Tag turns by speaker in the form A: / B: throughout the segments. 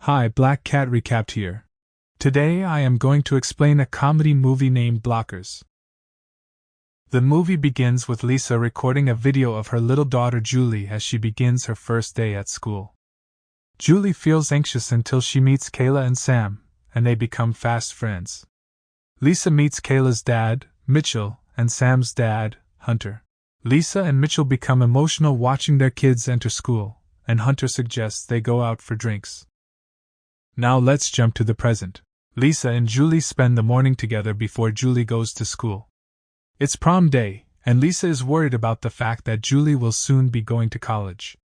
A: Hi, Black Cat Recapped here. Today I am going to explain a comedy movie named Blockers. The movie begins with Lisa recording a video of her little daughter Julie as she begins her first day at school. Julie feels anxious until she meets Kayla and Sam, and they become fast friends. Lisa meets Kayla's dad, Mitchell, and Sam's dad, Hunter. Lisa and Mitchell become emotional watching their kids enter school, and Hunter suggests they go out for drinks. Now let's jump to the present. Lisa and Julie spend the morning together before Julie goes to school. It's prom day, and Lisa is worried about the fact that Julie will soon be going to college.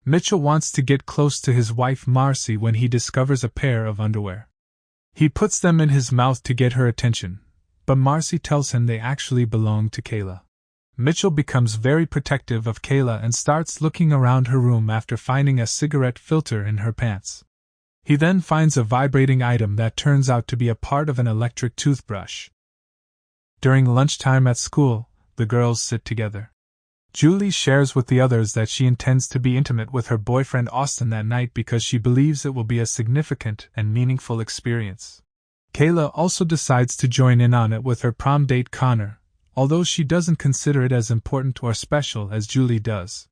A: Mitchell wants to get close to his wife Marcy when he discovers a pair of underwear. He puts them in his mouth to get her attention, but Marcy tells him they actually belong to Kayla. Mitchell becomes very protective of Kayla and starts looking around her room after finding a cigarette filter in her pants. He then finds a vibrating item that turns out to be a part of an electric toothbrush. During lunchtime at school, the girls sit together. Julie shares with the others that she intends to be intimate with her boyfriend Austin that night because she believes it will be a significant and meaningful experience. Kayla also decides to join in on it with her prom date Connor, although she doesn't consider it as important or special as Julie does.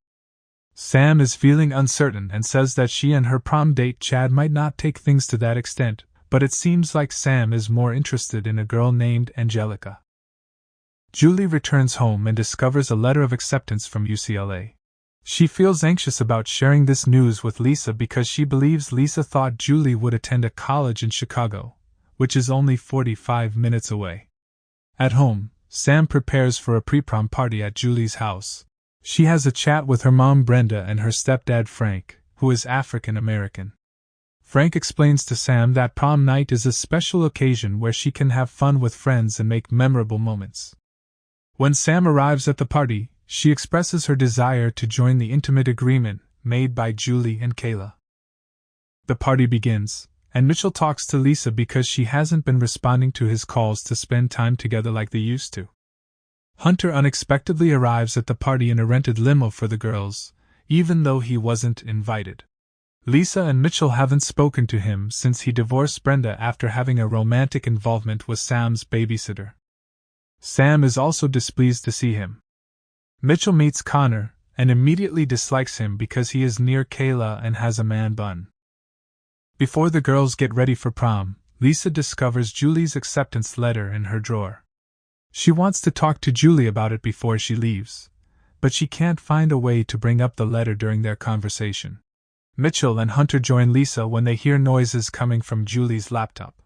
A: Sam is feeling uncertain and says that she and her prom date Chad might not take things to that extent, but it seems like Sam is more interested in a girl named Angelica. Julie returns home and discovers a letter of acceptance from UCLA. She feels anxious about sharing this news with Lisa because she believes Lisa thought Julie would attend a college in Chicago, which is only 45 minutes away. At home, Sam prepares for a pre-prom party at Julie's house. She has a chat with her mom Brenda and her stepdad Frank, who is African American. Frank explains to Sam that prom night is a special occasion where she can have fun with friends and make memorable moments. When Sam arrives at the party, she expresses her desire to join the intimate agreement made by Julie and Kayla. The party begins, and Mitchell talks to Lisa because she hasn't been responding to his calls to spend time together like they used to. Hunter unexpectedly arrives at the party in a rented limo for the girls, even though he wasn't invited. Lisa and Mitchell haven't spoken to him since he divorced Brenda after having a romantic involvement with Sam's babysitter. Sam is also displeased to see him. Mitchell meets Connor and immediately dislikes him because he is near Kayla and has a man bun. Before the girls get ready for prom, Lisa discovers Julie's acceptance letter in her drawer. She wants to talk to Julie about it before she leaves, but she can't find a way to bring up the letter during their conversation. Mitchell and Hunter join Lisa when they hear noises coming from Julie's laptop.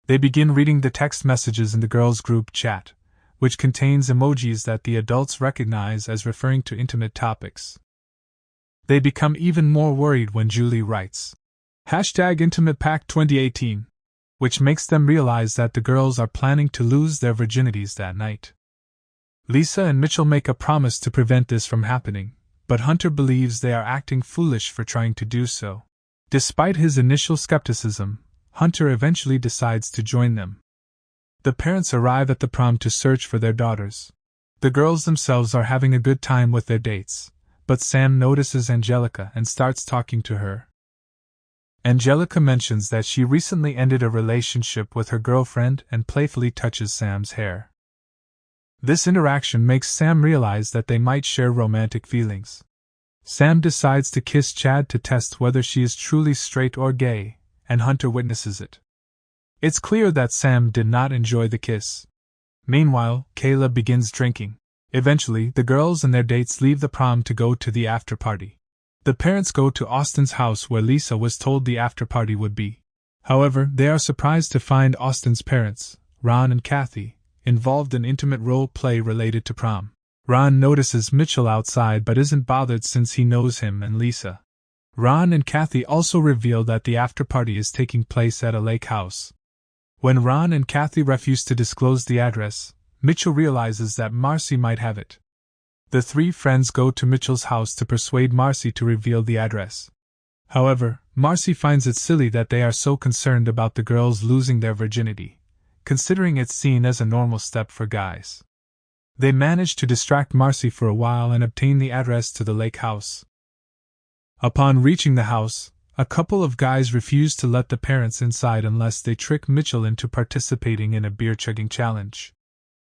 A: They begin reading the text messages in the girls' group chat, which contains emojis that the adults recognize as referring to intimate topics. They become even more worried when Julie writes, #IntimatePact2018. Which makes them realize that the girls are planning to lose their virginities that night. Lisa and Mitchell make a promise to prevent this from happening, but Hunter believes they are acting foolish for trying to do so. Despite his initial skepticism, Hunter eventually decides to join them. The parents arrive at the prom to search for their daughters. The girls themselves are having a good time with their dates, but Sam notices Angelica and starts talking to her. Angelica mentions that she recently ended a relationship with her girlfriend and playfully touches Sam's hair. This interaction makes Sam realize that they might share romantic feelings. Sam decides to kiss Chad to test whether she is truly straight or gay, and Hunter witnesses it. It's clear that Sam did not enjoy the kiss. Meanwhile, Kayla begins drinking. Eventually, the girls and their dates leave the prom to go to the after party. The parents go to Austin's house where Lisa was told the after-party would be. However, they are surprised to find Austin's parents, Ron and Kathy, involved in intimate role play related to prom. Ron notices Mitchell outside but isn't bothered since he knows him and Lisa. Ron and Kathy also reveal that the after-party is taking place at a lake house. When Ron and Kathy refuse to disclose the address, Mitchell realizes that Marcy might have it. The three friends go to Mitchell's house to persuade Marcy to reveal the address. However, Marcy finds it silly that they are so concerned about the girls losing their virginity, considering it's seen as a normal step for guys. They manage to distract Marcy for a while and obtain the address to the lake house. Upon reaching the house, A couple of guys refuse to let the parents inside unless they trick Mitchell into participating in a beer-chugging challenge.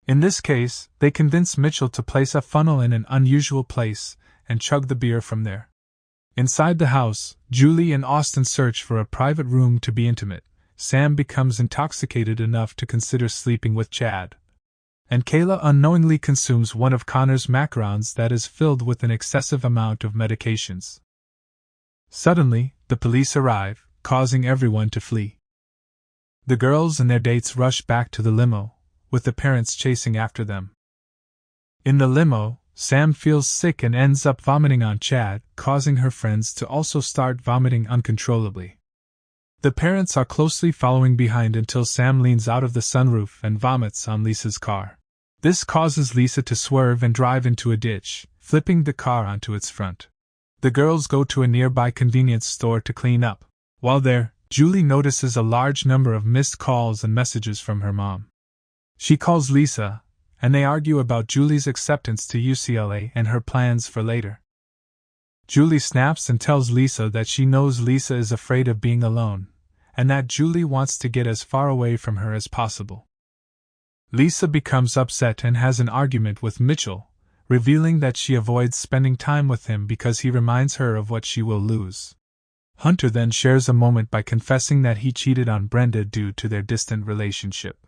A: In this case, they convince Mitchell to place a funnel in an unusual place and chug the beer from there. Inside the house, Julie and Austin search for a private room to be intimate. Sam becomes intoxicated enough to consider sleeping with Chad. And Kayla unknowingly consumes one of Connor's macarons that is filled with an excessive amount of medications. Suddenly, the police arrive, causing everyone to flee. The girls and their dates rush back to the limo, with the parents chasing after them. In the limo, Sam feels sick and ends up vomiting on Chad, causing her friends to also start vomiting uncontrollably. The parents are closely following behind until Sam leans out of the sunroof and vomits on Lisa's car. This causes Lisa to swerve and drive into a ditch, flipping the car onto its front. The girls go to a nearby convenience store to clean up. While there, Julie notices a large number of missed calls and messages from her mom. She calls Lisa, and they argue about Julie's acceptance to UCLA and her plans for later. Julie snaps and tells Lisa that she knows Lisa is afraid of being alone, and that Julie wants to get as far away from her as possible. Lisa becomes upset and has an argument with Mitchell, revealing that she avoids spending time with him because he reminds her of what she will lose. Hunter then shares a moment by confessing that he cheated on Brenda due to their distant relationship.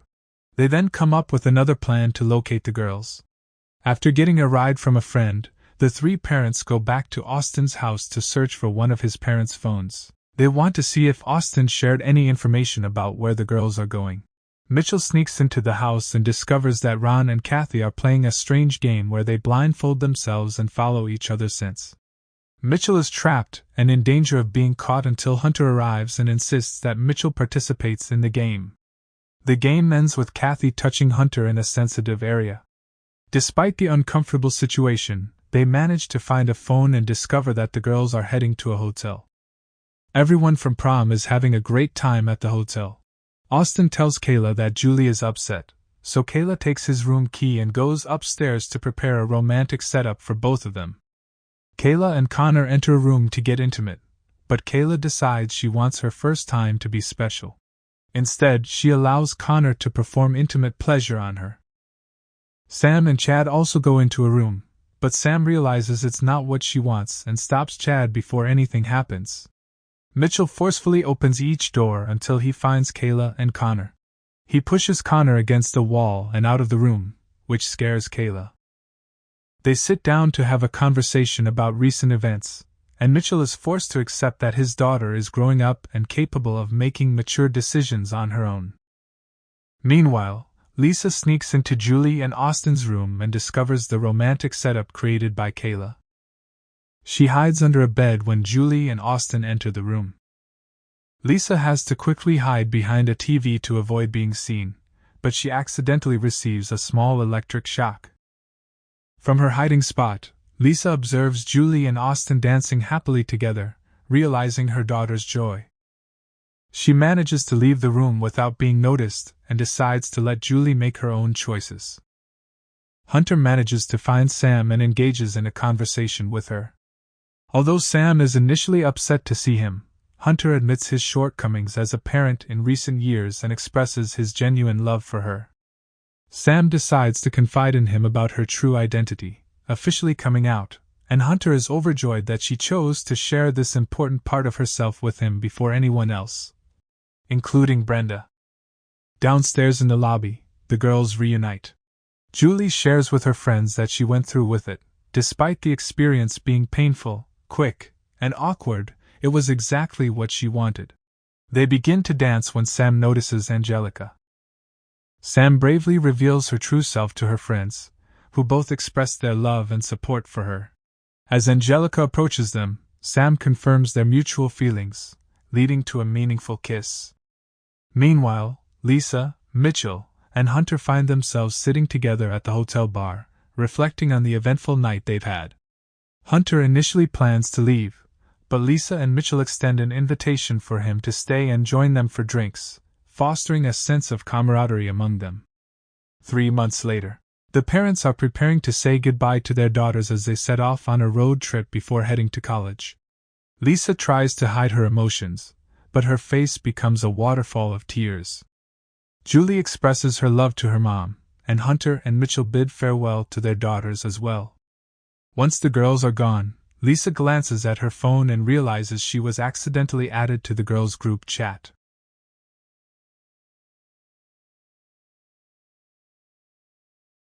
A: They then come up with another plan to locate the girls. After getting a ride from a friend, the three parents go back to Austin's house to search for one of his parents' phones. They want to see if Austin shared any information about where the girls are going. Mitchell sneaks into the house and discovers that Ron and Kathy are playing a strange game where they blindfold themselves and follow each other since. Mitchell is trapped and in danger of being caught until Hunter arrives and insists that Mitchell participates in the game. The game ends with Kathy touching Hunter in a sensitive area. Despite the uncomfortable situation, they manage to find a phone and discover that the girls are heading to a hotel. Everyone from prom is having a great time at the hotel. Austin tells Kayla that Julie is upset, so Kayla takes his room key and goes upstairs to prepare a romantic setup for both of them. Kayla and Connor enter a room to get intimate, but Kayla decides she wants her first time to be special. Instead, she allows Connor to perform intimate pleasure on her. Sam and Chad also go into a room, but Sam realizes it's not what she wants and stops Chad before anything happens. Mitchell forcefully opens each door until he finds Kayla and Connor. He pushes Connor against the wall and out of the room, which scares Kayla. They sit down to have a conversation about recent events, and Mitchell is forced to accept that his daughter is growing up and capable of making mature decisions on her own. Meanwhile, Lisa sneaks into Julie and Austin's room and discovers the romantic setup created by Kayla. She hides under a bed when Julie and Austin enter the room. Lisa has to quickly hide behind a TV to avoid being seen, but she accidentally receives a small electric shock. From her hiding spot, Lisa observes Julie and Austin dancing happily together, realizing her daughter's joy. She manages to leave the room without being noticed and decides to let Julie make her own choices. Hunter manages to find Sam and engages in a conversation with her. Although Sam is initially upset to see him, Hunter admits his shortcomings as a parent in recent years and expresses his genuine love for her. Sam decides to confide in him about her true identity, officially coming out, and Hunter is overjoyed that she chose to share this important part of herself with him before anyone else, including Brenda. Downstairs in the lobby, the girls reunite. Julie shares with her friends that she went through with it. Despite the experience being painful, quick, and awkward, it was exactly what she wanted. They begin to dance when Sam notices Angelica. Sam bravely reveals her true self to her friends, who both express their love and support for her. As Angelica approaches them, Sam confirms their mutual feelings, leading to a meaningful kiss. Meanwhile, Lisa, Mitchell, and Hunter find themselves sitting together at the hotel bar, reflecting on the eventful night they've had. Hunter initially plans to leave, but Lisa and Mitchell extend an invitation for him to stay and join them for drinks, fostering a sense of camaraderie among them. 3 months later, the parents are preparing to say goodbye to their daughters as they set off on a road trip before heading to college. Lisa tries to hide her emotions, but her face becomes a waterfall of tears. Julie expresses her love to her mom, and Hunter and Mitchell bid farewell to their daughters as well. Once the girls are gone, Lisa glances at her phone and realizes she was accidentally added to the girls' group chat.